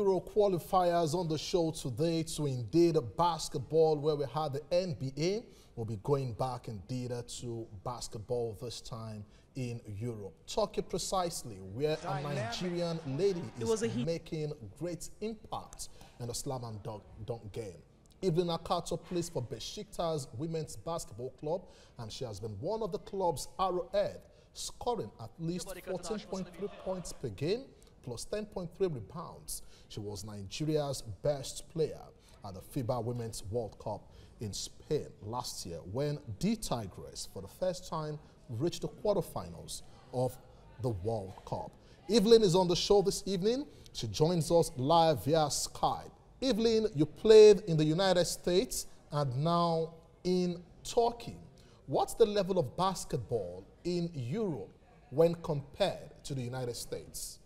Euro qualifiers on the show today to indeed basketball, where we had the NBA. We'll be going back indeed to basketball this time in Europe. Turkey precisely, where a Nigerian lady is making great impact in the slam and dunk game. Evelyn Akhator plays for Besiktas Women's Basketball Club, and she has been one of the club's arrowhead, scoring at least 14.3 points per game, plus 10.3 rebounds. She was Nigeria's best player at the FIBA Women's World Cup in Spain last year, when the Tigress, for the first time, reached the quarterfinals of the World Cup. Evelyn is on the show this evening. She joins us live via Skype. Evelyn, you played in the United States and now in Turkey. What's the level of basketball in Europe when compared to the United States?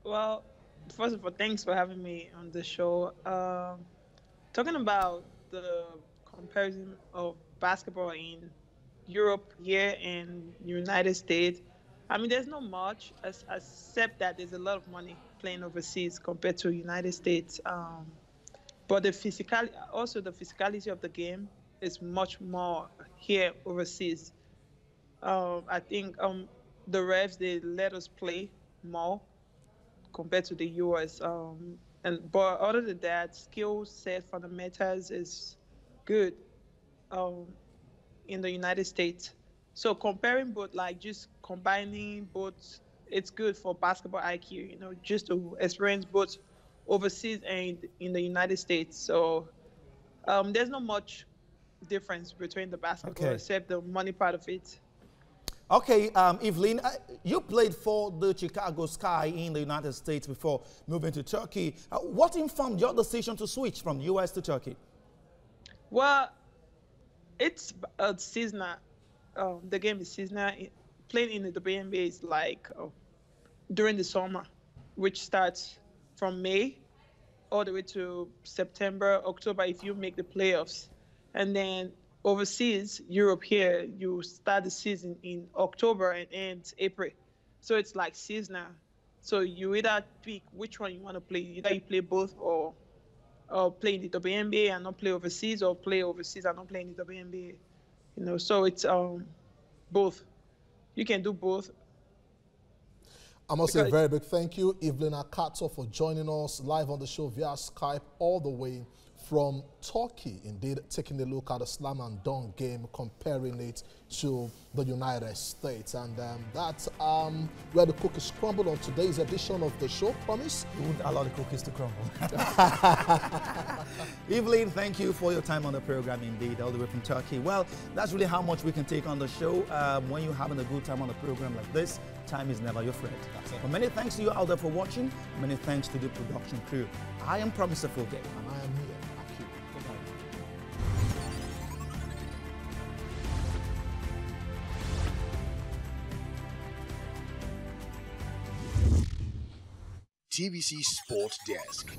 Well, first of all, thanks for having me on the show. Talking about the comparison of basketball in Europe here and United States, I mean, there's not much, except that there's a lot of money playing overseas compared to United States. But the physicality of the game is much more here overseas. I think the refs, they let us play more compared to the US. But other than that, skill set fundamentals is good in the United States. So comparing both, like just combining both, it's good for basketball IQ, you know, just to experience both overseas and in the United States. So there's not much difference between the basketball except the money part of it. Okay, Evelyn, you played for the Chicago Sky in the United States before moving to Turkey. What informed your decision to switch from US to Turkey? Well, it's seasonal. The game is seasonal. Playing in the WNBA is like during the summer, which starts from May all the way to September, October if you make the playoffs. And then overseas, Europe here, you start the season in October and ends April. So it's like seasonal. So you either pick which one you want to play. Either you play both or play in the WNBA and not play overseas, or play overseas and not play in the WNBA. You know, so it's both. You can do both. I must say a very big thank you, Evelyn Akhator, for joining us live on the show via Skype all the way from Turkey, indeed taking a look at the slam and dunk game, comparing it to the United States. And that's where the cookies crumble on today's edition of the show. Promise? You wouldn't allow the cookies to crumble. Evelyn, thank you for your time on the program, indeed, all the way from Turkey. Well, that's really how much we can take on the show. When you're having a good time on a program like this, time is never your friend. Well, many thanks to you out there for watching. Many thanks to the production crew. I am Promise Fuge. And I am here. TVC Sport Desk.